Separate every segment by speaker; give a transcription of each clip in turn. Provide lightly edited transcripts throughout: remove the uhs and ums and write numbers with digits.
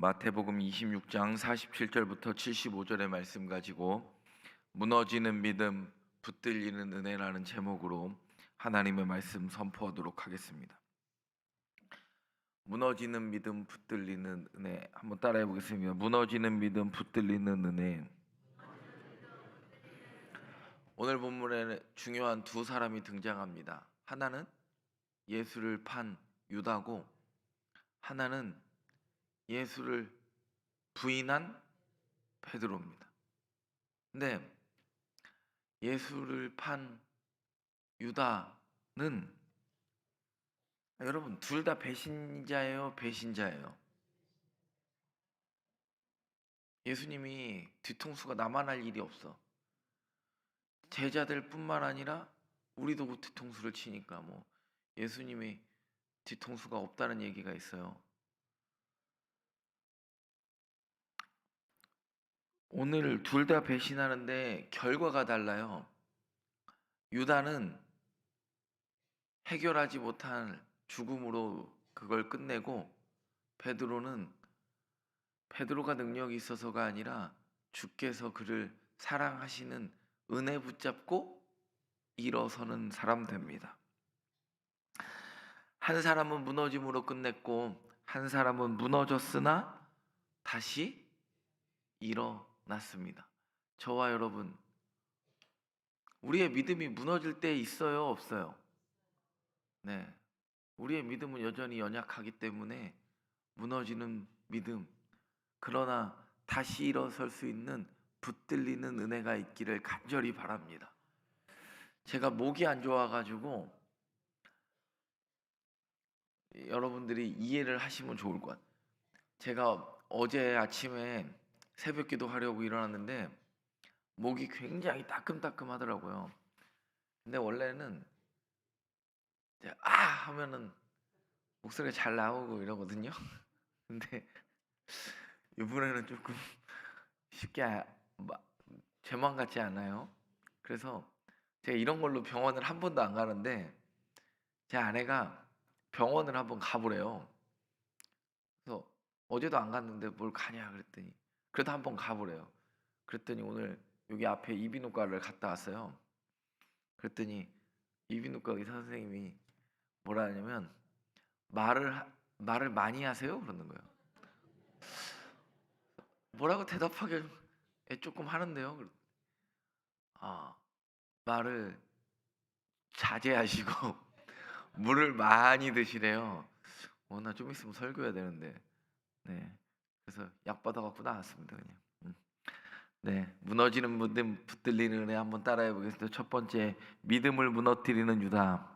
Speaker 1: 마태복음 26장 47절부터 75절의 말씀 가지고 무너지는 믿음, 붙들리는 은혜라는 제목으로 하나님의 말씀 선포하도록 하겠습니다. 무너지는 믿음, 붙들리는 은혜. 한번 따라해 보겠습니다. 무너지는 믿음, 붙들리는 은혜. 오늘 본문에는 중요한 두 사람이 등장합니다. 하나는 예수를 판 유다고, 하나는 예수를 부인한 베드로입니다. 근데 예수를 판 유다는, 여러분, 둘 다 배신자예요, 배신자예요? 예수님이 뒤통수가 나만 할 일이 없어. 제자들 뿐만 아니라 우리도 뒤통수를 치니까 예수님이 뒤통수가 없다는 얘기가 있어요. 오늘 둘 다 배신하는데 결과가 달라요. 유다는 해결하지 못한 죽음으로 그걸 끝내고, 베드로가 능력이 있어서가 아니라 주께서 그를 사랑하시는 은혜 붙잡고 일어서는 사람 됩니다. 한 사람은 무너짐으로 끝냈고, 한 사람은 무너졌으나 다시 일어났습니다. 저와 여러분, 우리의 믿음이 무너질 때 있어요, 없어요? 네, 우리의 믿음은 여전히 연약하기 때문에 무너지는 믿음, 그러나 다시 일어설 수 있는 붙들리는 은혜가 있기를 간절히 바랍니다. 제가 목이 안 좋아가지고 여러분들이 이해를 하시면 좋을 것 같아요. 제가 어제 아침에 새벽 기도 하려고 일어났는데 목이 굉장히 따끔따끔하더라고요. 근데 원래는 이제 하면은 목소리가 잘 나오고 이러거든요. 근데 이번에는 조금 쉽게 제 맘 같지 않아요. 그래서 제가 이런 걸로 병원을 한 번도 안 가는데 제 아내가 병원을 한번 가보래요. 그래서 어제도 안 갔는데 뭘 가냐 그랬더니 그래도 한번 가보래요. 그랬더니 오늘 여기 앞에 이비인후과를 갔다 왔어요. 그랬더니 이비인후과 의사 선생님이 뭐라 하냐면 말을 많이 하세요? 그러는 거예요. 뭐라고 대답하길 조금 하는데요. 말을 자제하시고 물을 많이 드시래요. 나 좀 있으면 설교해야 되는데. 네, 그래서 약 받아갖고 나왔습니다. 그냥. 네, 무너지는 믿음, 붙들리는 은혜 한번 따라해 보겠습니다. 첫 번째, 믿음을 무너뜨리는 유다.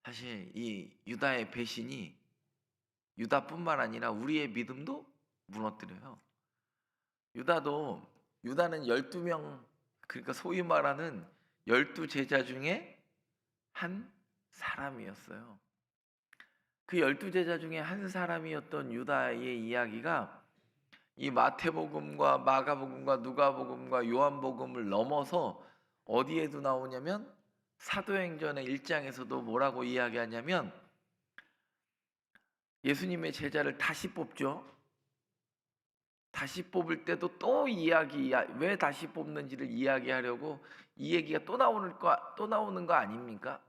Speaker 1: 사실 이 유다의 배신이 유다뿐만 아니라 우리의 믿음도 무너뜨려요. 유다는 12명, 그러니까 소위 말하는 12제자 중에 한 사람이었어요. 그 12제자 중에 한 사람이었던 유다의 이야기가 이 마태복음과 마가복음과 누가복음과 요한복음을 넘어서 어디에도 나오냐면 사도행전의 1장에서도 뭐라고 이야기하냐면 예수님의 제자를 다시 뽑죠. 다시 뽑을 때도 또 왜 다시 뽑는지를 이야기하려고 이 얘기가 또 나오는 거 아닙니까?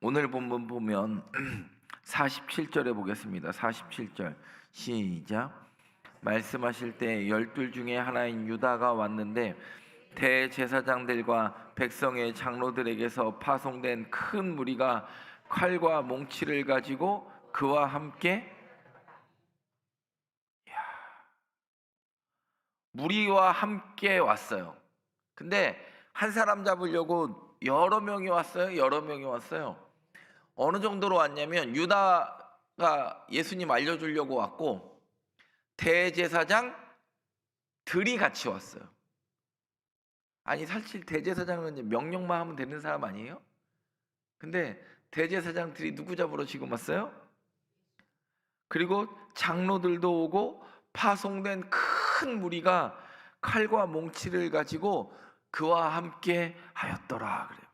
Speaker 1: 오늘 본문 보면 47절에 보겠습니다. 47절 시작. 말씀하실 때 12 중에 하나인 유다가 왔는데 대제사장들과 백성의 장로들에게서 파송된 큰 무리가 칼과 몽치를 가지고 그와 함께, 무리와 함께 왔어요. 근데 한 사람 잡으려고 여러 명이 왔어요. 어느 정도로 왔냐면 유다가 예수님 알려주려고 왔고 대제사장들이 같이 왔어요. 아니, 사실 대제사장은 명령만 하면 되는 사람 아니에요? 근데 대제사장들이 누구 잡으러 지금 왔어요? 그리고 장로들도 오고 파송된 큰 무리가 칼과 몽치를 가지고 그와 함께 하였더라 그래요.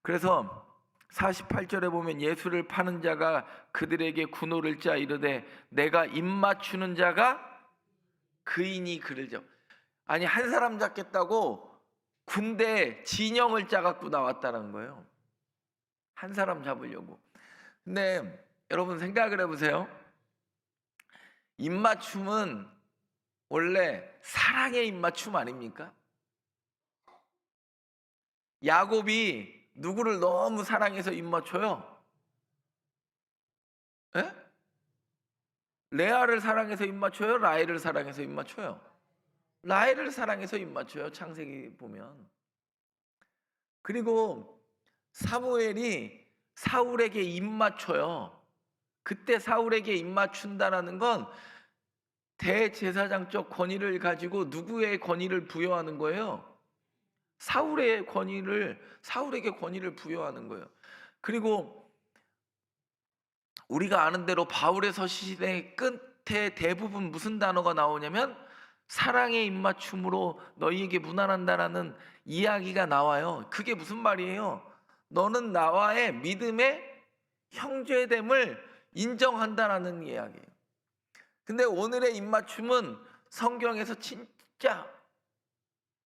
Speaker 1: 그래서 48절에 보면 예수를 파는 자가 그들에게 군호를 짜 이르되 내가 입맞추는 자가 그이니 그를 잡. 아니 한 사람 잡겠다고 군대 진영을 짜갖고 나왔다는 거예요. 한 사람 잡으려고. 근데 여러분 생각을 해보세요. 입맞춤은 원래 사랑의 입맞춤 아닙니까? 야곱이 누구를 너무 사랑해서 입맞춰요? 에? 레아를 사랑해서 입맞춰요? 라헬을 사랑해서 입맞춰요? 라헬을 사랑해서 입맞춰요. 창세기 보면. 그리고 사무엘이 사울에게 입맞춰요. 그때 사울에게 입맞춘다라는 건 대제사장적 권위를 가지고 누구의 권위를 부여하는 거예요? 사울에게 권위를 부여하는 거예요. 그리고 우리가 아는 대로 바울의 서신의 끝에 대부분 무슨 단어가 나오냐면 사랑의 입맞춤으로 너희에게 문안한다라는 이야기가 나와요. 그게 무슨 말이에요? 너는 나와의 믿음의 형제됨을 인정한다라는 이야기예요. 근데 오늘의 입맞춤은 성경에서 진짜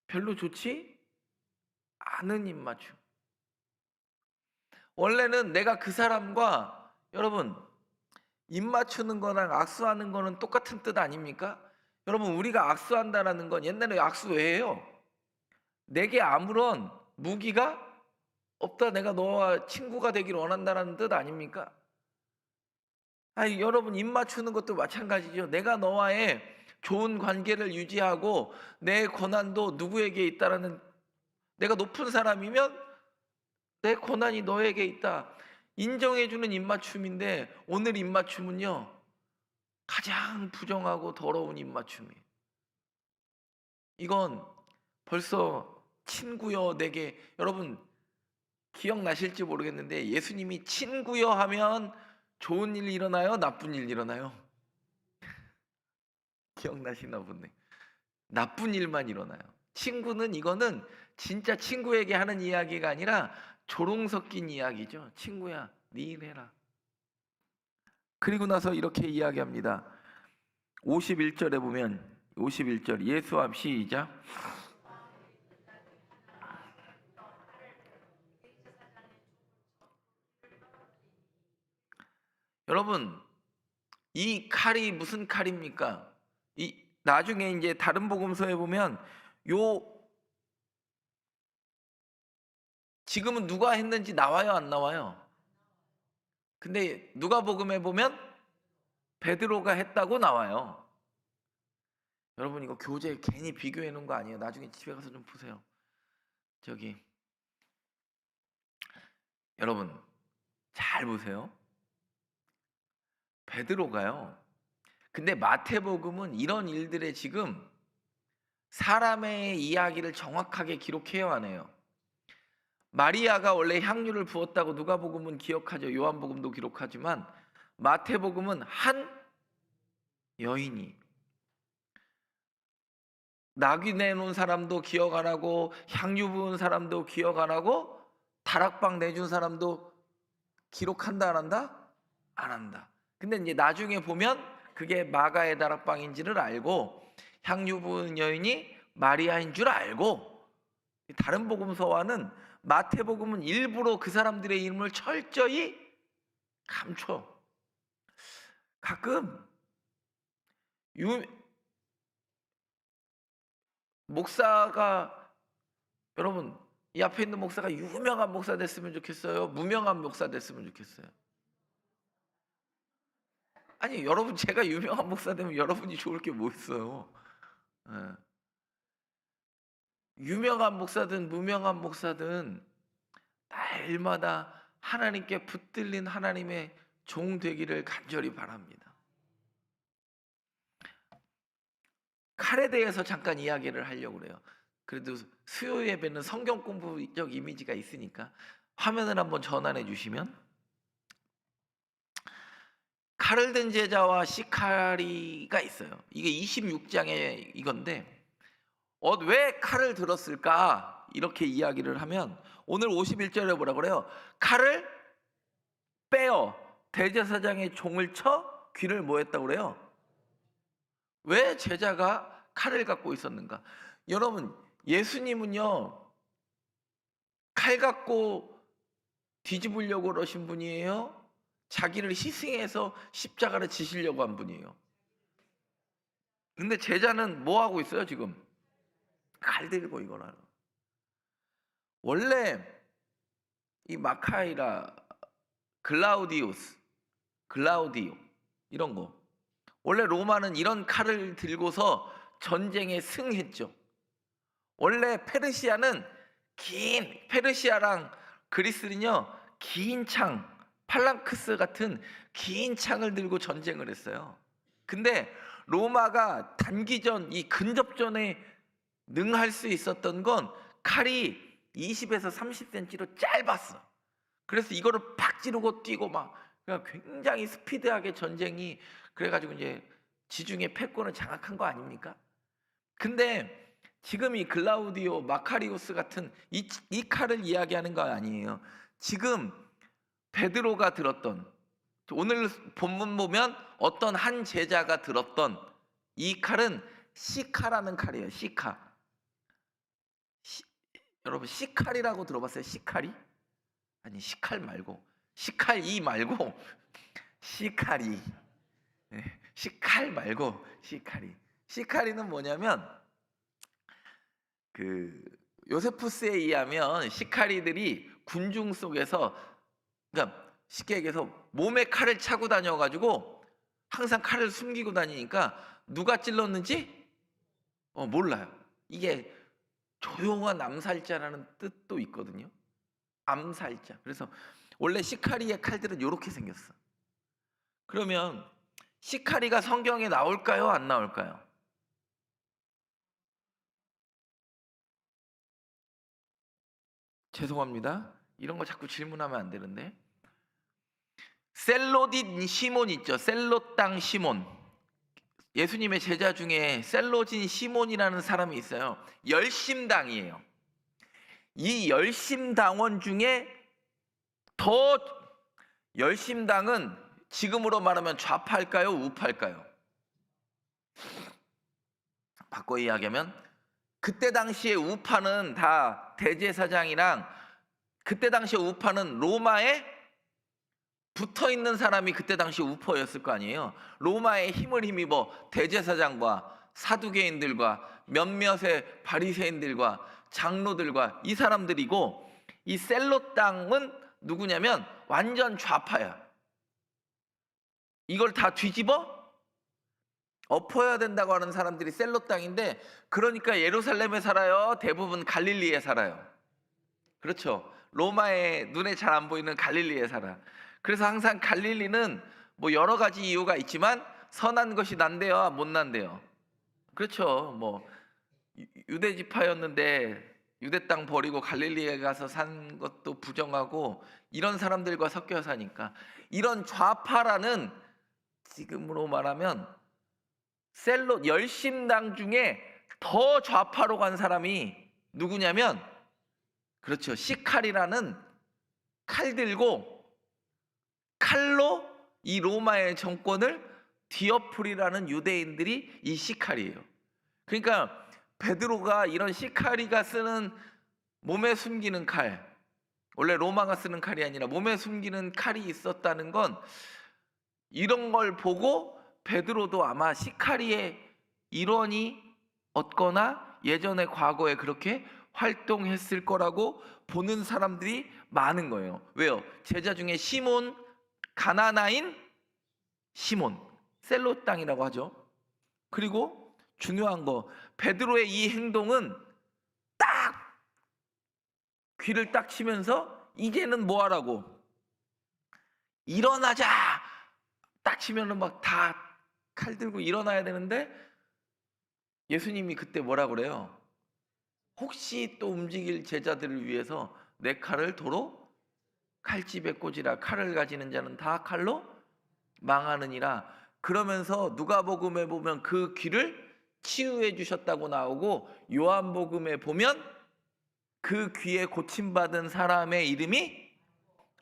Speaker 1: 별로 좋지 않은 입맞춤. 원래는 내가 그 사람과 여러분 입맞추는 거랑 악수하는 거는 똑같은 뜻 아닙니까? 여러분 우리가 악수한다라는 건 옛날에 악수 왜 해요? 내게 아무런 무기가 없다. 내가 너와 친구가 되기를 원한다라는 뜻 아닙니까? 아니 여러분 입맞추는 것도 마찬가지죠. 내가 너와의 좋은 관계를 유지하고 내 권한도 누구에게 있다라는, 내가 높은 사람이면 내 권한이 너에게 있다 인정해주는 입맞춤인데 오늘 입맞춤은요 가장 부정하고 더러운 입맞춤이에요. 이건 벌써 친구여 내게, 여러분 기억나실지 모르겠는데 예수님이 친구여 하면 좋은 일 일어나요? 나쁜 일 일어나요? 기억나시나 보네. 나쁜 일만 일어나요. 친구는 이거는 진짜 친구에게 하는 이야기가 아니라 조롱 섞인 이야기죠. 친구야 네 일 해라. 그리고 나서 이렇게 이야기합니다. 51절에 보면 51절 예수함 시작. 여러분 이 칼이 무슨 칼입니까? 이 나중에 이제 다른 복음서에 보면 요 지금은 누가 했는지 나와요 안 나와요? 근데 누가복음에 보면 베드로가 했다고 나와요. 여러분 이거 교재 괜히 비교해 놓은 거 아니에요. 나중에 집에 가서 좀 보세요. 저기 여러분 잘 보세요. 베드로가요. 근데 마태복음은 이런 일들에 지금 사람의 이야기를 정확하게 기록해요 안 해요? 마리아가 원래 향유를 부었다고 누가복음은 기억하죠. 요한복음도 기록하지만 마태복음은 한 여인이 나귀 내놓은 사람도 기억 안 하고 향유 부은 사람도 기억 안 하고 다락방 내준 사람도 기록한다 안 한다? 안 한다. 근데 이제 나중에 보면 그게 마가의 다락방인지를 알고 향유 부은 여인이 마리아인 줄 알고, 다른 복음서와는 마태복음은 일부러 그 사람들의 이름을 철저히 감춰. 가끔 목사가, 여러분 이 앞에 있는 목사가 유명한 목사 됐으면 좋겠어요? 무명한 목사 됐으면 좋겠어요? 아니 여러분 제가 유명한 목사 되면 여러분이 좋을 게 뭐 있어요? 예. 유명한 목사든 무명한 목사든 날마다 하나님께 붙들린 하나님의 종 되기를 간절히 바랍니다. 칼에 대해서 잠깐 이야기를 하려고 그래요. 그래도 수요 예배는 성경 공부적 이미지가 있으니까 화면을 한번 전환해 주시면, 칼을 든 제자와 시카리가 있어요. 이게 26장의 이건데 왜 칼을 들었을까? 이렇게 이야기를 하면 오늘 51절에 뭐라 그래요? 칼을 빼어 대제사장의 종을 쳐 귀를 뭐 했다고 그래요? 왜 제자가 칼을 갖고 있었는가? 여러분, 예수님은요 칼 갖고 뒤집으려고 그러신 분이에요? 자기를 희생해서 십자가를 지시려고 한 분이에요. 근데 제자는 뭐 하고 있어요 지금? 칼 들고 이거나. 원래 이 마카이라, 글라우디오 이런 거, 원래 로마는 이런 칼을 들고서 전쟁에 승했죠. 원래 페르시아랑 그리스는요 긴 창, 팔랑크스 같은 긴 창을 들고 전쟁을 했어요. 근데 로마가 단기전, 이 근접전에 능할 수 있었던 건 칼이 20에서 30cm로 짧았어. 그래서 이거를 팍 찌르고 뛰고 막, 그러니까 굉장히 스피드하게 전쟁이, 그래가지고 이제 지중해 패권을 장악한 거 아닙니까? 근데 지금 이 글라우디오 마카리우스 같은 이 칼을 이야기하는 거 아니에요. 지금 베드로가 들었던, 오늘 본문 보면 어떤 한 제자가 들었던 이 칼은 시카라는 칼이에요. 시카. 여러분 시칼이라고 들어봤어요? 시칼이? 아니 시칼 말고, 시칼이 말고 시칼이. 네, 시칼 말고 시칼이. 시칼이는 뭐냐면 그 요세푸스에 의하면 시카리들이 군중 속에서, 그러니까 쉽게 얘기해서 몸에 칼을 차고 다녀가지고 항상 칼을 숨기고 다니니까 누가 찔렀는지 몰라요. 이게 조용한 암살자라는 뜻도 있거든요. 암살자. 그래서 원래 시카리의 칼들은 이렇게 생겼어. 그러면 시카리가 성경에 나올까요? 안 나올까요? 죄송합니다. 이런 거 자꾸 질문하면 안 되는데. 셀로딘 시몬 있죠? 셀로 땅 시몬. 예수님의 제자 중에 셀로진 시몬이라는 사람이 있어요. 열심당이에요. 이 열심당원 중에 더, 열심당은 지금으로 말하면 좌파일까요? 우파일까요? 바꿔 이야기하면 그때 당시에 우파는 다 대제사장이랑, 그때 당시에 우파는 로마에 붙어 있는 사람이 그때 당시 우파였을 거 아니에요. 로마의 힘을 힘입어 대제사장과 사두개인들과 몇몇의 바리새인들과 장로들과 이 사람들이고, 이 셀롯 땅은 누구냐면 완전 좌파야. 이걸 다 뒤집어 엎어야 된다고 하는 사람들이 셀롯 땅인데, 그러니까 예루살렘에 살아요? 대부분 갈릴리에 살아요? 그렇죠. 로마의 눈에 잘 안 보이는 갈릴리에 살아. 그래서 항상 갈릴리는 뭐 여러 가지 이유가 있지만 선한 것이 난대요, 못 난대요? 그렇죠. 뭐 유대 지파였는데 유대 땅 버리고 갈릴리에 가서 산 것도 부정하고, 이런 사람들과 섞여 사니까. 이런 좌파라는, 지금으로 말하면 셀롯 열심당 중에 더 좌파로 간 사람이 누구냐면, 그렇죠, 시칼이라는 칼 들고 칼로 이 로마의 정권을 뒤엎으리라는 유대인들이 이 시칼이에요. 그러니까 베드로가 이런 시카리가 쓰는 몸에 숨기는 칼, 원래 로마가 쓰는 칼이 아니라 몸에 숨기는 칼이 있었다는 건, 이런 걸 보고 베드로도 아마 시카리의 일원이 얻거나 예전에 과거에 그렇게 활동했을 거라고 보는 사람들이 많은 거예요. 왜요? 제자 중에 시몬, 가나나인 시몬, 셀롯 땅이라고 하죠. 그리고 중요한 거, 베드로의 이 행동은 딱 귀를 딱 치면서 이제는 뭐 하라고? 일어나자! 딱 치면은 막 다 칼 들고 일어나야 되는데, 예수님이 그때 뭐라 그래요? 혹시 또 움직일 제자들을 위해서 내 칼을 도로 칼집에 꽂으라. 칼을 가지는 자는 다 칼로 망하느니라. 그러면서 누가복음에 보면 그 귀를 치유해 주셨다고 나오고, 요한복음에 보면 그 귀에 고침받은 사람의 이름이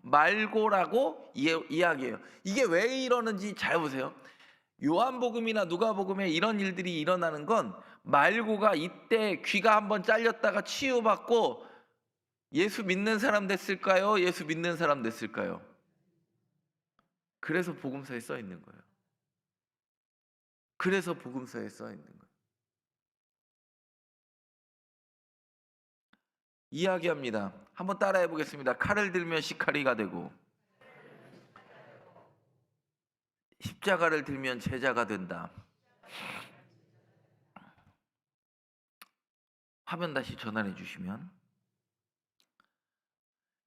Speaker 1: 말고라고 이야기해요. 이게 왜 이러는지 잘 보세요. 요한복음이나 누가복음에 이런 일들이 일어나는 건 말고가 이때 귀가 한번 잘렸다가 치유받고 예수 믿는 사람 됐을까요? 예수 믿는 사람 됐을까요? 그래서 복음서에 써 있는 거예요. 그래서 복음서에 써 있는 거예요. 이야기합니다. 한번 따라해 보겠습니다. 칼을 들면 시카리가 되고 십자가를 들면 제자가 된다. 화면 다시 전환해 주시면,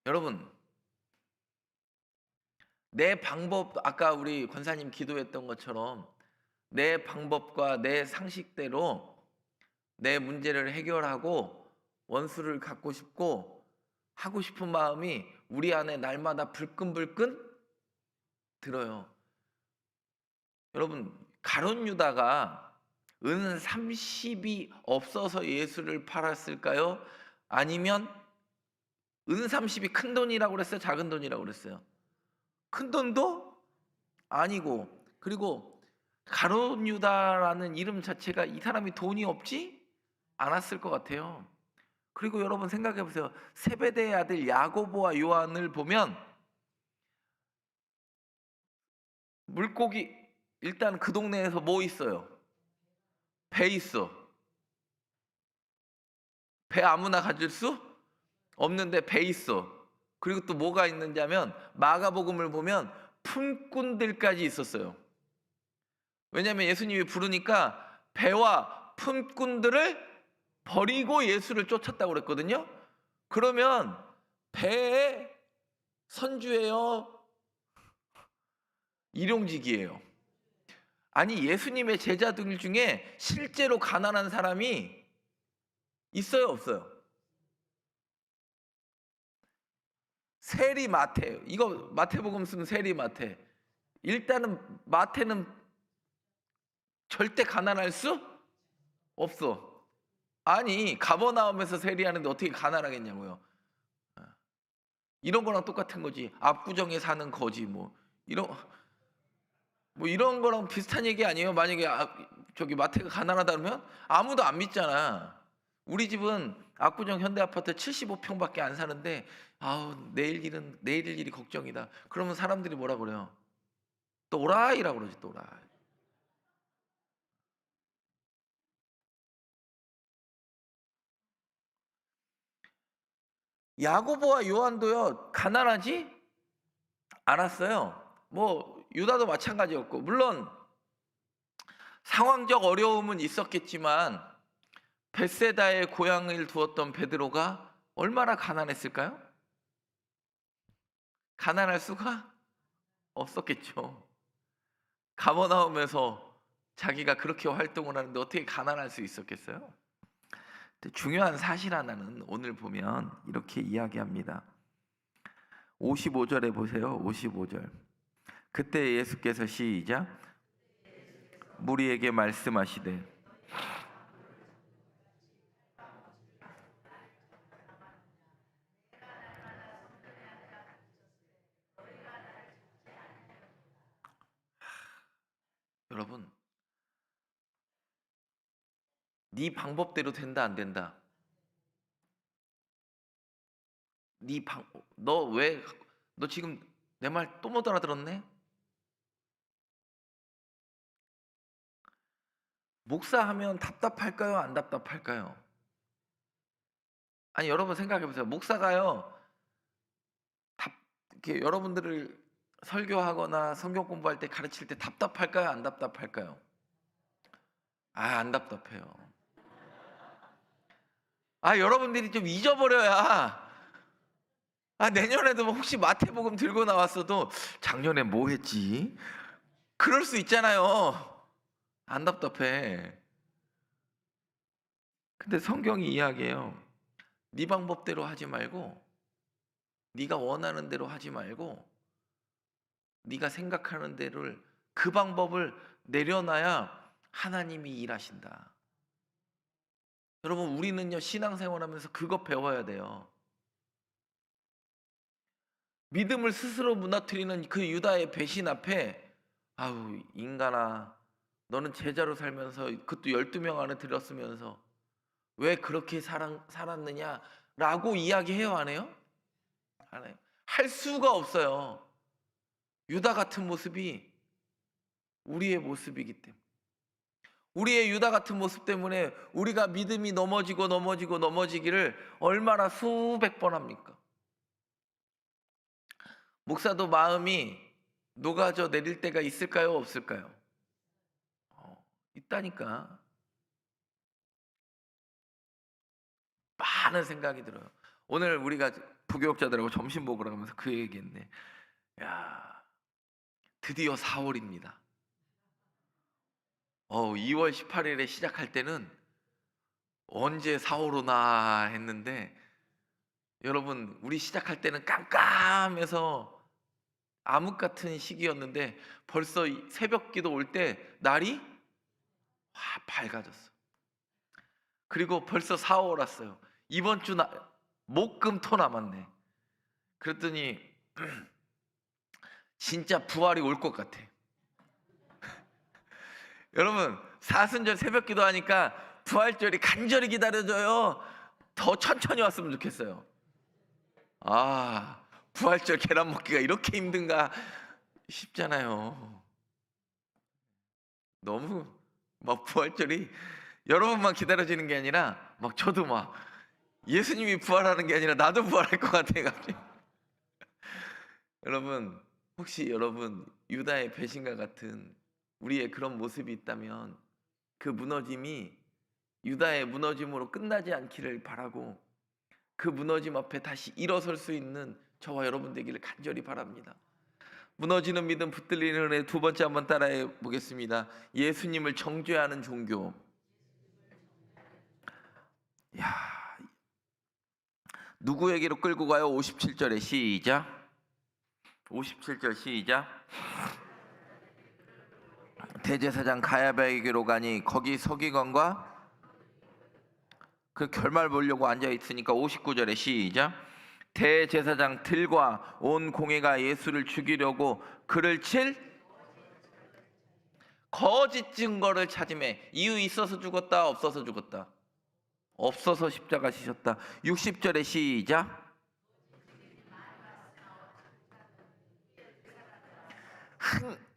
Speaker 1: 여러분, 내 방법, 아까 우리 권사님 기도했던 것처럼 내 방법과 내 상식대로 내 문제를 해결하고 원수를 갖고 싶고 하고 싶은 마음이 우리 안에 날마다 불끈불끈 들어요. 여러분, 가룟 유다가 은 30이 없어서 예수를 팔았을까요? 아니면 은 30이 큰 돈이라고 그랬어요? 작은 돈이라고 그랬어요? 큰 돈도 아니고, 그리고 가룟 유다라는 이름 자체가 이 사람이 돈이 없지 않았을 것 같아요. 그리고 여러분 생각해 보세요. 세베대의 아들 야고보와 요한을 보면 물고기, 일단 그 동네에서 뭐 있어요? 배 있어. 배 아무나 가질 수 없는데 배 있어. 그리고 또 뭐가 있는지 하면 마가복음을 보면 품꾼들까지 있었어요. 왜냐하면 예수님이 부르니까 배와 품꾼들을 버리고 예수를 쫓았다고 그랬거든요. 그러면 배에 선주예요? 일용직이에요? 아니, 예수님의 제자들 중에 실제로 가난한 사람이 있어요, 없어요? 세리 마태, 이거 마태복음 쓰면 세리 마태. 일단은 마태는 절대 가난할 수 없어. 아니, 가버나움에서 세리하는데 어떻게 가난하겠냐고요. 이런 거랑 똑같은 거지. 압구정에 사는 거지 이런 거랑 비슷한 얘기 아니에요? 만약에 저기 마태가 가난하다 그러면 아무도 안 믿잖아. 우리 집은 압구정 현대아파트 75평밖에 안 사는데 아우 내일 일이 걱정이다. 그러면 사람들이 뭐라 그래요? 또라이라고 그러지, 또라이. 야고보와 요한도요 가난하지 않았어요. 뭐 유다도 마찬가지였고, 물론 상황적 어려움은 있었겠지만 벳세다에 고향을 두었던 베드로가 얼마나 가난했을까요? 가난할 수가 없었겠죠. 가버나움에서 자기가 그렇게 활동을 하는데 어떻게 가난할 수 있었겠어요? 중요한 사실 하나는 오늘 보면 이렇게 이야기합니다. 55절에 보세요. 55절. 그때 예수께서 시작 무리에게 말씀하시되 여러분, 네 방법대로 된다 안 된다? 너 지금 내 말 또 못 알아들었네? 목사하면 답답할까요? 안 답답할까요? 아니, 여러분 생각해 보세요. 목사가요, 이렇게 여러분들을 설교하거나 성경 공부할 때 가르칠 때 답답할까요? 안 답답할까요? 안 답답해요. 여러분들이 좀 잊어버려야, 내년에도 혹시 마태복음 들고 나왔어도 작년에 뭐 했지? 그럴 수 있잖아요. 안 답답해. 근데 성경이 이야기해요. 네 방법대로 하지 말고, 네가 원하는 대로 하지 말고, 네가 생각하는 대로를, 그 방법을 내려놔야 하나님이 일하신다. 여러분, 우리는요 신앙생활하면서 그거 배워야 돼요. 믿음을 스스로 무너뜨리는 그 유다의 배신 앞에 아우 인간아 너는 제자로 살면서 그것도 12명 안에 들었으면서 왜 그렇게 살았느냐라고 이야기해요 안 해요? 안 해요. 할 수가 없어요. 유다 같은 모습이 우리의 모습이기 때문에. 우리의 유다 같은 모습 때문에 우리가 믿음이 넘어지기를 얼마나 수백 번 합니까? 목사도 마음이 녹아져 내릴 때가 있을까요? 없을까요? 있다니까. 많은 생각이 들어요. 오늘 우리가 부교육자들하고 점심 먹으러 가면서 그 얘기했네. 야, 드디어 4월입니다. 2월 18일에 시작할 때는 언제 4월 오나 했는데 여러분 우리 시작할 때는 깜깜해서 암흑 같은 시기였는데 벌써 새벽 기도 올 때 날이 밝아졌어. 그리고 벌써 4월 왔어요. 이번 주 목, 금, 토 남았네. 그랬더니 진짜 부활이 올 것 같아. 여러분 사순절 새벽 기도하니까 부활절이 간절히 기다려져요. 더 천천히 왔으면 좋겠어요. 아 부활절 계란 먹기가 이렇게 힘든가 싶잖아요. 너무 막 부활절이 여러분만 기다려지는 게 아니라 막 저도 막 예수님이 부활하는 게 아니라 나도 부활할 것 같아요 갑자기. 여러분 혹시 여러분 유다의 배신과 같은 우리의 그런 모습이 있다면 그 무너짐이 유다의 무너짐으로 끝나지 않기를 바라고 그 무너짐 앞에 다시 일어설 수 있는 저와 여러분 되기를 간절히 바랍니다. 무너지는 믿음 붙들리는 은혜 두 번째 한번 따라해 보겠습니다. 예수님을 정죄하는 종교. 야, 누구에게로 끌고 가요? 57절에 시작. 57절 시작. 대제사장 가야바에게로 가니 거기 서기관과 그 결말 보려고 앉아 있으니까 59절에 시작. 대제사장 들과 온 공회가 예수를 죽이려고 그를 칠 거짓 증거를 찾음에 이유 있어서 죽었다 없어서 죽었다 없어서 십자가 지셨다. 60절에 시작.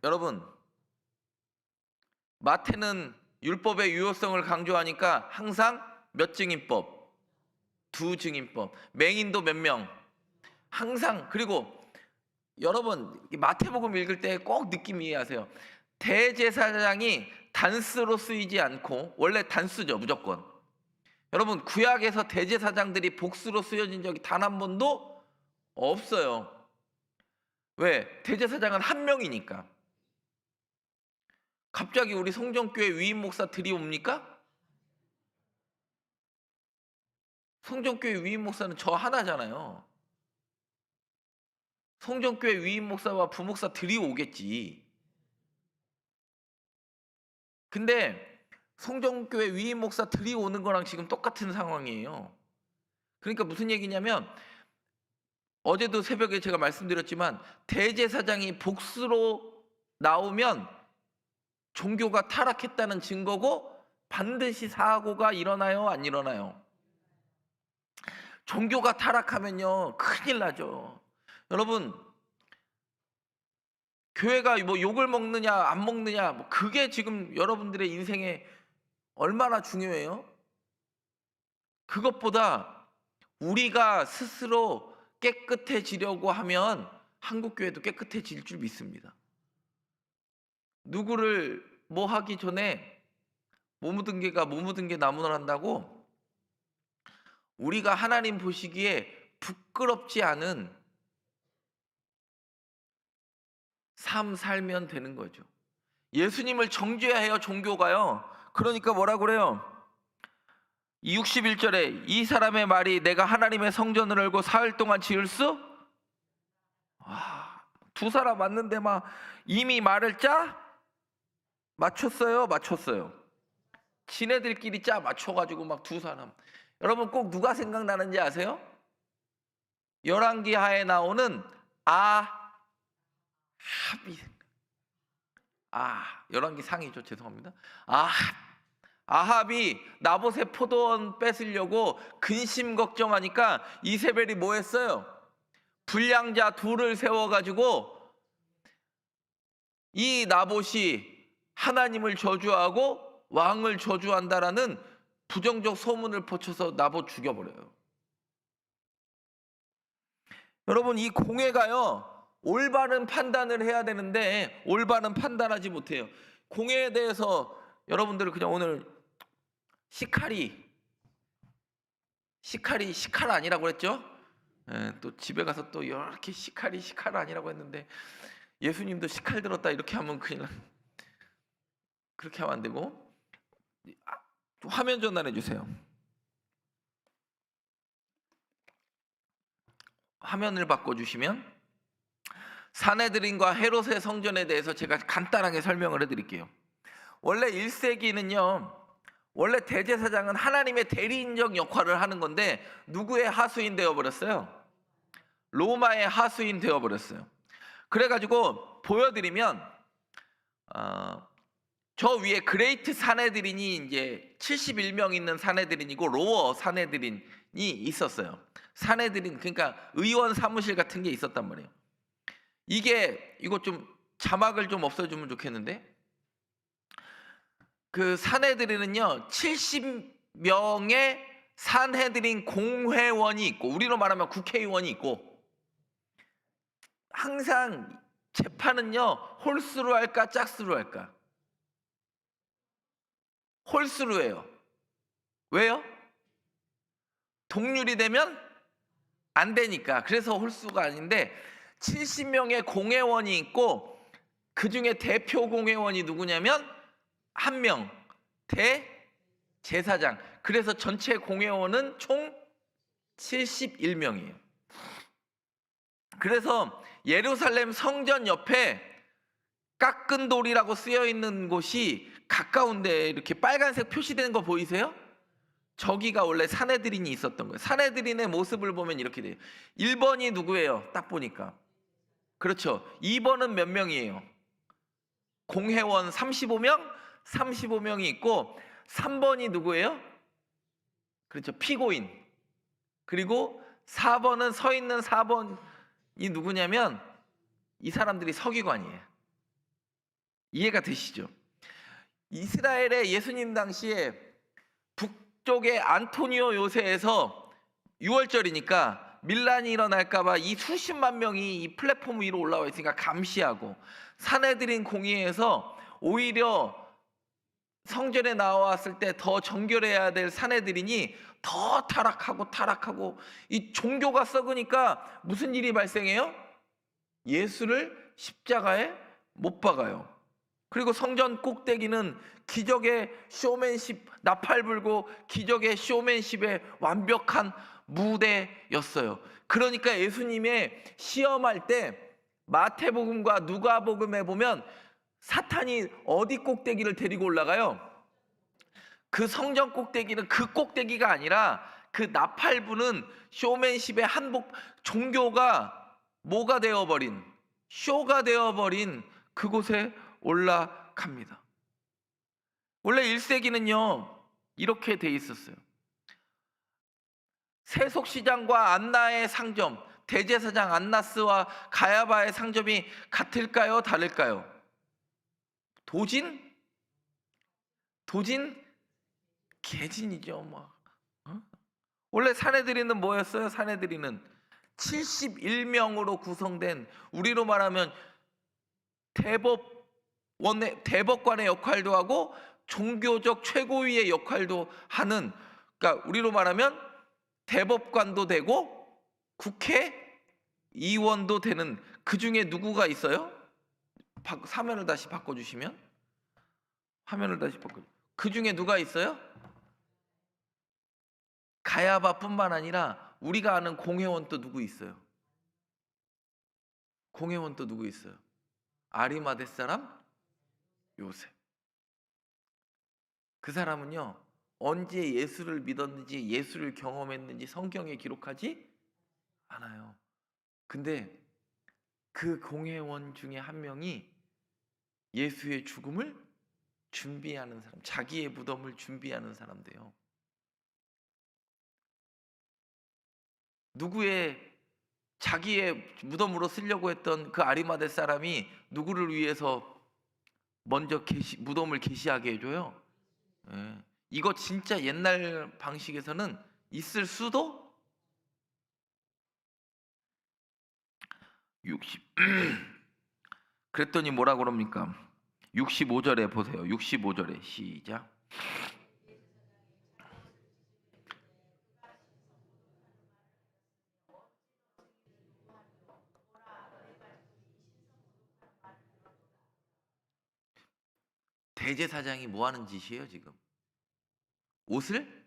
Speaker 1: 여러분 마태는 율법의 유효성을 강조하니까 항상 몇 증인법? 두 증인법. 맹인도 몇 명? 항상. 그리고 여러분 마태복음 읽을 때 꼭 느낌 이해하세요. 대제사장이 단수로 쓰이지 않고 원래 단수죠 무조건. 여러분 구약에서 대제사장들이 복수로 쓰여진 적이 단 한 번도 없어요. 왜? 대제사장은 한 명이니까. 갑자기 우리 성전교회 위임 목사 들이옵니까? 성전교회 위임 목사는 저 하나잖아요. 성전교회 위임 목사와 부목사 들이오겠지. 근데 성전교회 위임 목사 들이오는 거랑 지금 똑같은 상황이에요. 그러니까 무슨 얘기냐면 어제도 새벽에 제가 말씀드렸지만 대제사장이 복수로 나오면 종교가 타락했다는 증거고 반드시 사고가 일어나요 안 일어나요? 종교가 타락하면요 큰일 나죠. 여러분 교회가 뭐 욕을 먹느냐 안 먹느냐 뭐 그게 지금 여러분들의 인생에 얼마나 중요해요? 그것보다 우리가 스스로 깨끗해지려고 하면 한국교회도 깨끗해질 줄 믿습니다. 누구를 뭐 하기 전에 뭐 묻은 개가 뭐 묻은 게 나무늘 한다고 우리가 하나님 보시기에 부끄럽지 않은 삶 살면 되는 거죠. 예수님을 정죄해야 해요 종교가요. 그러니까 뭐라 그래요? 61절에 이 사람의 말이 내가 하나님의 성전을 열고 사흘 동안 지을 수? 두 사람 왔는데 막 이미 말을 짜? 맞췄어요? 맞췄어요. 지네들끼리 짜 맞춰가지고 막 두 사람. 여러분 꼭 누가 생각나는지 아세요? 열왕기하에 나오는 아합이 열왕기 상이죠. 죄송합니다. 아합이 나봇의 포도원 뺏으려고 근심 걱정하니까 이세벨이 뭐 했어요? 불량자 둘을 세워가지고 이 나봇이 하나님을 저주하고 왕을 저주한다라는 부정적 소문을 퍼쳐서 나봇 죽여버려요. 여러분, 이 공회가요 올바른 판단을 해야 되는데 올바른 판단하지 못해요. 공회에 대해서 여러분들 그냥 오늘 시칼이 아니라고 그랬죠? 또 집에 가서 또 이렇게 시칼 아니라고 했는데 예수님도 시칼 들었다 이렇게 하면 큰일 나. 그렇게 하면 안 되고 화면 전환해 주세요. 화면을 바꿔주시면 사내들인과 헤롯의 성전에 대해서 제가 간단하게 설명을 해드릴게요. 원래 1세기는요 원래 대제사장은 하나님의 대리인적 역할을 하는 건데 누구의 하수인 되어버렸어요? 로마의 하수인 되어버렸어요. 그래가지고 보여드리면 저 위에 그레이트 사내들인이 이제 71명 있는 사내들인이고 로어 사내들인이 있었어요. 사내들인 그러니까 의원 사무실 같은 게 있었단 말이에요. 이거 좀 자막을 좀 없애주면 좋겠는데 그 사내들인은요 70명의 산헤드린 공회원이 있고 우리로 말하면 국회의원이 있고 항상 재판은요 홀수로 할까 짝수로 할까? 홀수로 해요. 왜요? 동률이 되면 안 되니까. 그래서 홀수가 아닌데 70명의 공회원이 있고 그 중에 대표 공회원이 누구냐면 한 명 대제사장. 그래서 전체 공회원은 총 71명이에요. 그래서 예루살렘 성전 옆에 깎은 돌이라고 쓰여 있는 곳이 가까운데 이렇게 빨간색 표시되는 거 보이세요? 저기가 원래 사내들인이 있었던 거예요. 사내들인의 모습을 보면 이렇게 돼요. 1번이 누구예요? 딱 보니까. 그렇죠. 2번은 몇 명이에요? 공회원 35명이 있고 3번이 누구예요? 그렇죠. 피고인. 그리고 4번은 서 있는 4번이 누구냐면 이 사람들이 서기관이에요. 이해가 되시죠? 이스라엘의 예수님 당시에 북쪽의 안토니오 요새에서 6월절이니까 밀란이 일어날까봐 이 수십만 명이 이 플랫폼 위로 올라와 있으니까 감시하고 사내들인 공의에서 오히려 성전에 나왔을 때 더 정결해야 될 사내들이니 더 타락하고 이 종교가 썩으니까 무슨 일이 발생해요? 예수를 십자가에 못 박아요. 그리고 성전 꼭대기는 기적의 쇼맨십, 나팔 불고 기적의 쇼맨십의 완벽한 무대였어요. 그러니까 예수님의 시험할 때 마태복음과 누가복음에 보면 사탄이 어디 꼭대기를 데리고 올라가요? 그 성전 꼭대기는 그 꼭대기가 아니라 그 나팔 부는 쇼맨십의 한복, 종교가 뭐가 되어버린, 쇼가 되어버린 그곳에 올라갑니다. 원래 1세기는요 이렇게 돼 있었어요. 세속시장과 안나의 상점, 대제사장 안나스와 가야바의 상점이 같을까요? 다를까요? 도진 개진이죠. 원래 사내들이는 뭐였어요? 사내들이는 71명으로 구성된, 우리로 말하면 대법관의 역할도 하고 종교적 최고위의 역할도 하는, 그러니까 우리로 말하면 대법관도 되고 국회의원도 되는, 그 중에 누구가 있어요? 화면을 다시 바꿔주시면, 그 중에 누가 있어요? 가야바뿐만 아니라 우리가 아는 공회원 또 누구 있어요? 아리마대 사람 요셉. 그 사람은요 언제 예수를 믿었는지, 예수를 경험했는지 성경에 기록하지 않아요. 근데 그 공회원 중에 한 명이 예수의 죽음을 준비하는 사람, 자기의 무덤을 준비하는 사람인데요. 누구의 자기의 무덤으로 쓰려고 했던 그 아리마대 사람이 누구를 위해서 먼저 무덤을 계시하게 해줘요. 예. 이거 진짜 옛날 방식에서는 있을 수도 60 그랬더니 뭐라 그럽니까? 65절에 보세요. 65절에 시작. 대제사장이 뭐 하는 짓이에요, 지금? 옷을?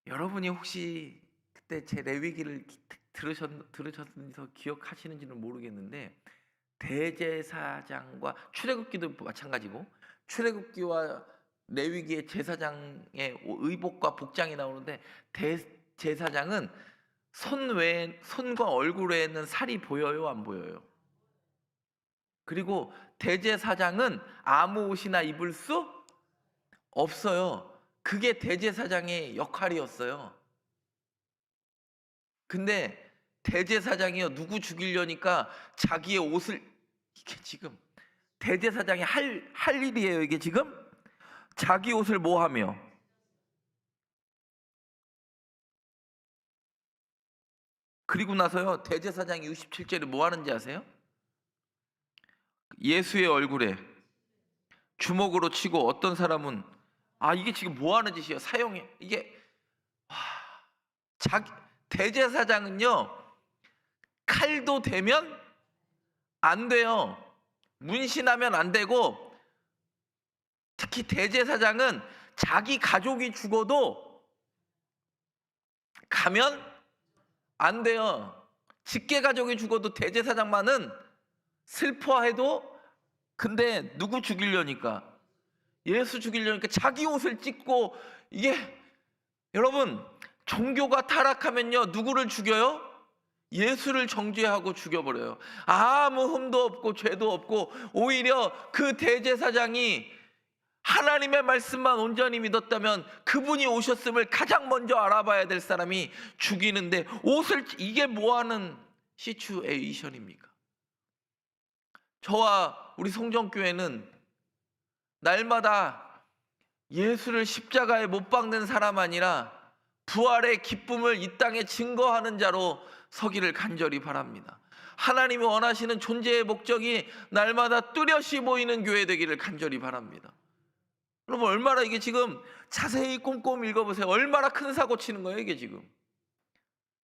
Speaker 1: 여러분이 혹시 그때 제 레위기를 들으셔서 기억하시는지는 모르겠는데, 대제사장과 출애굽기도 마찬가지고, 출애굽기와 레위기의 제사장의 의복과 복장이 나오는데, 대제사장은 손과 얼굴 외에는 살이 보여요, 안 보여요? 그리고 대제사장은 아무 옷이나 입을 수 없어요. 그게 대제사장의 역할이었어요. 근데 대제사장이요, 누구 죽이려니까 자기의 옷을, 이게 지금 대제사장이 할 일이에요. 이게 지금 자기 옷을 뭐 하며, 그리고 나서요, 대제사장이 67절에 뭐 하는지 아세요? 예수의 얼굴에 주먹으로 치고, 어떤 사람은 이게 지금 뭐 하는 짓이에요? 사형이, 이게 자기 대제사장은요, 칼도 대면 안 돼요. 문신하면 안 되고, 특히 대제사장은 자기 가족이 죽어도 가면 안 돼요. 직계 가족이 죽어도 대제사장만은 슬퍼해도, 근데 누구 죽이려니까, 예수 죽이려니까 자기 옷을 찢고, 이게 여러분, 종교가 타락하면요, 누구를 죽여요? 예수를 정죄하고 죽여버려요. 아무 흠도 없고 죄도 없고, 오히려 그 대제사장이 하나님의 말씀만 온전히 믿었다면 그분이 오셨음을 가장 먼저 알아봐야 될 사람이 죽이는데, 옷을, 이게 뭐하는 시츄에이션입니까? 저와 우리 성정교회는 날마다 예수를 십자가에 못 박는 사람 아니라 부활의 기쁨을 이 땅에 증거하는 자로 서기를 간절히 바랍니다. 하나님이 원하시는 존재의 목적이 날마다 뚜렷이 보이는 교회 되기를 간절히 바랍니다. 여러분, 얼마나 이게 지금 자세히 꼼꼼히 읽어보세요. 얼마나 큰 사고 치는 거예요, 이게 지금.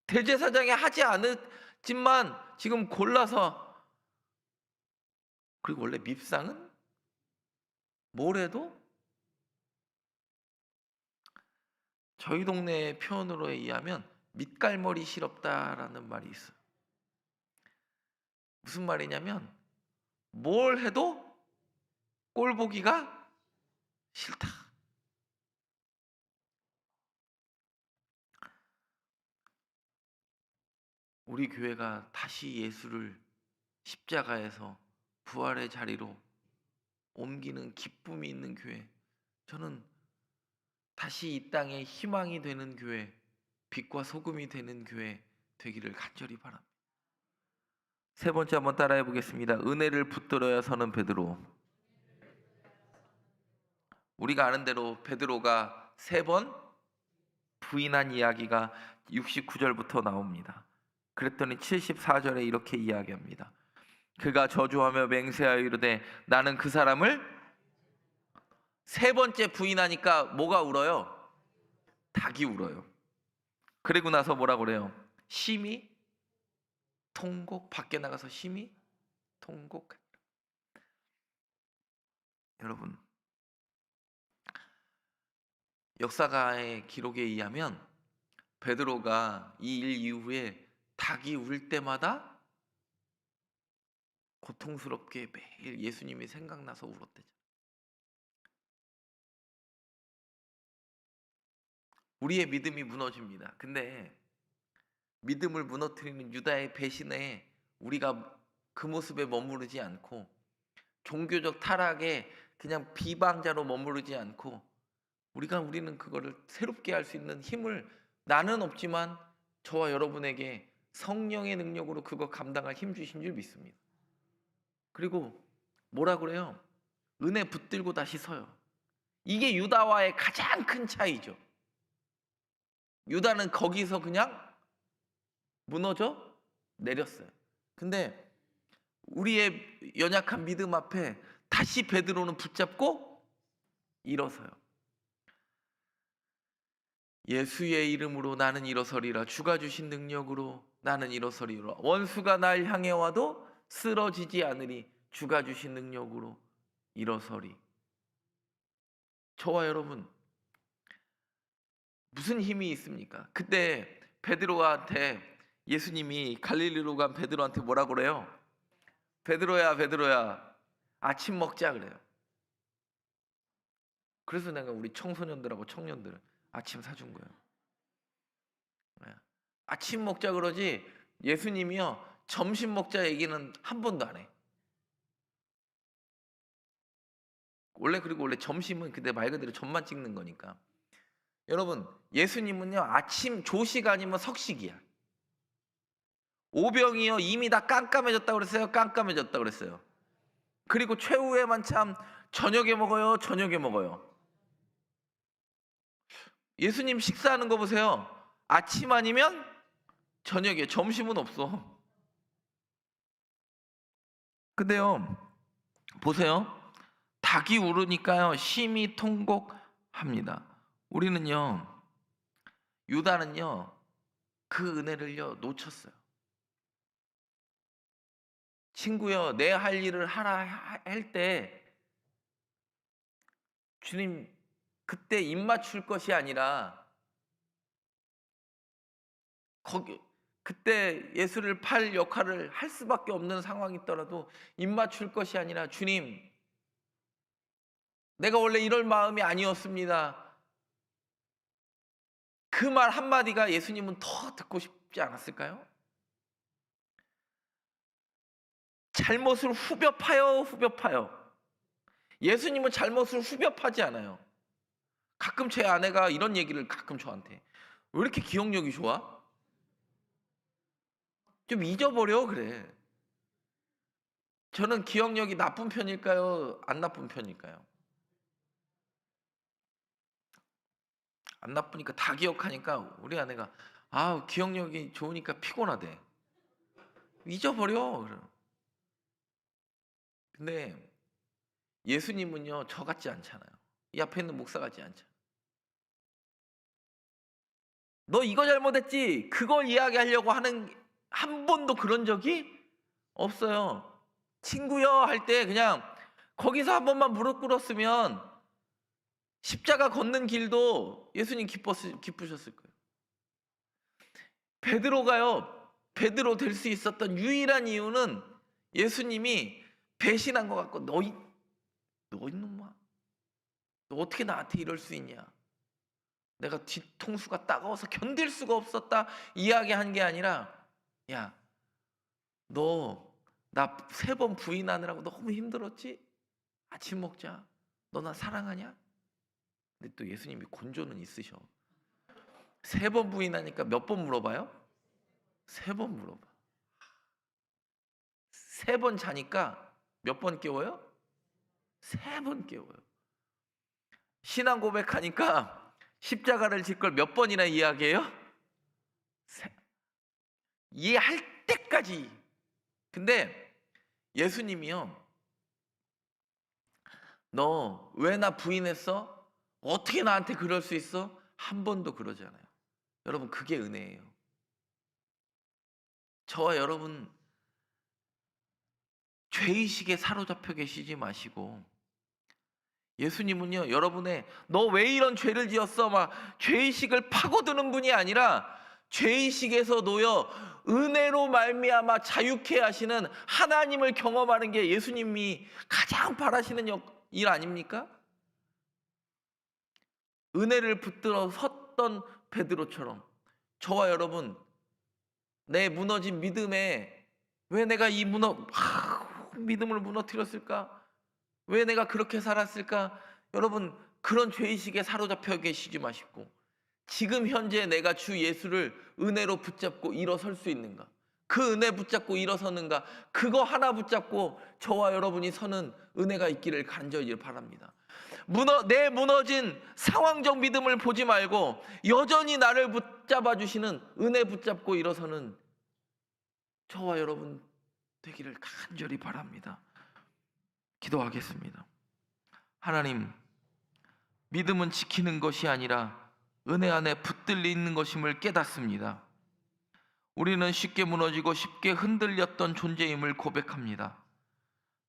Speaker 1: 대제사장이 하지 않았지만 지금 골라서. 그리고 원래 밉상은 뭘 해도, 저희 동네 표현으로 의하면 밑갈머리 시럽다라는 말이 있어요. 무슨 말이냐면, 뭘 해도 꼴 보기가 싫다. 우리 교회가 다시 예수를 십자가에서 부활의 자리로 옮기는 기쁨이 있는 교회, 저는 다시 이 땅에 희망이 되는 교회, 빛과 소금이 되는 교회 되기를 간절히 바랍니다. 세 번째 한번 따라해 보겠습니다. 은혜를 붙들어야 서는 베드로. 우리가 아는 대로 베드로가 3번 부인한 이야기가 69절부터 나옵니다. 그랬더니 74절에 이렇게 이야기합니다. 그가 저주하며 맹세하여 이르되 나는 그 사람을, 3번째 부인하니까 뭐가 울어요? 닭이 울어요. 그리고 나서 뭐라 그래요? 심히 통곡, 밖에 나가서 심히 통곡. 여러분, 역사가의 기록에 의하면 베드로가 이 일 이후에 닭이 울 때마다 고통스럽게 매일 예수님이 생각나서 울었대죠. 우리의 믿음이 무너집니다. 근데 믿음을 무너뜨리는 유다의 배신에 우리가 그 모습에 머무르지 않고, 종교적 타락에 그냥 비방자로 머무르지 않고, 우리는 그거를 새롭게 할 수 있는 힘을, 나는 없지만 저와 여러분에게 성령의 능력으로 그거 감당할 힘 주신 줄 믿습니다. 그리고 뭐라 그래요? 은혜 붙들고 다시 서요. 이게 유다와의 가장 큰 차이죠. 유다는 거기서 그냥 무너져 내렸어요. 근데 우리의 연약한 믿음 앞에 다시 베드로는 붙잡고 일어서요. 예수의 이름으로 나는 일어서리라. 주가 주신 능력으로 나는 일어서리라. 원수가 날 향해 와도 쓰러지지 않으리. 주가 주신 능력으로 일어서리. 저와 여러분, 무슨 힘이 있습니까? 그때 베드로한테 예수님이, 갈릴리로 간 베드로한테 뭐라 그래요? 베드로야, 베드로야, 아침 먹자 그래요. 그래서 내가 우리 청소년들하고 청년들 아침 사준 거예요. 네. 아침 먹자 그러지 예수님이요, 점심 먹자 얘기는 한 번도 안 해. 그리고 원래 점심은 그때 말 그대로 점만 찍는 거니까. 여러분, 예수님은요, 아침 조식 아니면 석식이야. 오병이요, 이미 다 깜깜해졌다고 그랬어요? 깜깜해졌다고 그랬어요. 그리고 최후에만 참 저녁에 먹어요, 저녁에 먹어요. 예수님 식사하는 거 보세요. 아침 아니면 저녁에, 점심은 없어. 근데요, 보세요. 닭이 울으니까요, 심히 통곡합니다. 우리는요, 유다는요, 그 은혜를요, 놓쳤어요. 친구요, 내 할 일을 하라 할 때 주님 그때 입 맞출 것이 아니라, 그때 예수를 팔 역할을 할 수밖에 없는 상황이 있더라도 입 맞출 것이 아니라, 주님, 내가 원래 이럴 마음이 아니었습니다. 그 말 한마디가 예수님은 더 듣고 싶지 않았을까요? 잘못을 후벼 파요. 예수님은 잘못을 후벼 파지 않아요. 가끔 제 아내가 이런 얘기를 가끔 저한테, 왜 이렇게 기억력이 좋아? 좀 잊어버려 그래. 저는 기억력이 나쁜 편일까요? 안 나쁜 편일까요? 안 나쁘니까 다 기억하니까 우리 아내가, 기억력이 좋으니까 피곤하대. 잊어버려. 근데 예수님은요, 저 같지 않잖아요. 이 앞에 있는 목사 같지 않잖아요. 너 이거 잘못했지? 그걸 이야기하려고 하는, 한 번도 그런 적이 없어요. 친구여 할 때 그냥 거기서 한 번만 무릎 꿇었으면 십자가 걷는 길도 예수님 기쁘셨을 거예요. 베드로 될 수 있었던 유일한 이유는 예수님이 배신한 것 같고, 너 이놈아, 너 어떻게 나한테 이럴 수 있냐? 내가 뒤통수가 따가워서 견딜 수가 없었다 이야기한 게 아니라, 야, 너 나 3번 부인하느라고 너무 힘들었지? 아침 먹자. 너 나 사랑하냐? 근데 또 예수님이 곤조는 있으셔. 3번 부인하니까 몇 번 물어봐요? 3번 물어봐. 3번 자니까 몇 번 깨워요? 3번 깨워요. 신앙 고백하니까 십자가를 질 걸 몇 번이나 이야기해요? 이해할 때까지. 근데 예수님이요, 너 왜 나 부인했어? 어떻게 나한테 그럴 수 있어? 한 번도 그러지 않아요. 여러분, 그게 은혜예요. 저와 여러분, 죄의식에 사로잡혀 계시지 마시고, 예수님은요, 여러분의 너 왜 이런 죄를 지었어? 막 죄의식을 파고드는 분이 아니라, 죄의식에서 놓여 은혜로 말미암아 자유케 하시는 하나님을 경험하는 게 예수님이 가장 바라시는 일 아닙니까? 은혜를 붙들어 섰던 베드로처럼 저와 여러분, 내 무너진 믿음에 왜 내가 믿음을 무너뜨렸을까? 왜 내가 그렇게 살았을까? 여러분, 그런 죄의식에 사로잡혀 계시지 마시고 지금 현재 내가 주 예수를 은혜로 붙잡고 일어설 수 있는가? 그 은혜 붙잡고 일어서는가? 그거 하나 붙잡고 저와 여러분이 서는 은혜가 있기를 간절히 바랍니다. 내 무너진 상황적 믿음을 보지 말고 여전히 나를 붙잡아 주시는 은혜 붙잡고 일어서는 저와 여러분 되기를 간절히 바랍니다. 기도하겠습니다. 하나님, 믿음은 지키는 것이 아니라 은혜 안에 붙들려 있는 것임을 깨닫습니다. 우리는 쉽게 무너지고 쉽게 흔들렸던 존재임을 고백합니다.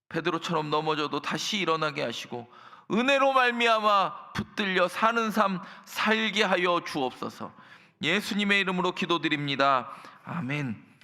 Speaker 1: 베드로처럼 넘어져도 다시 일어나게 하시고 은혜로 말미암아 붙들려 사는 삶 살게 하여 주옵소서. 예수님의 이름으로 기도드립니다. 아멘.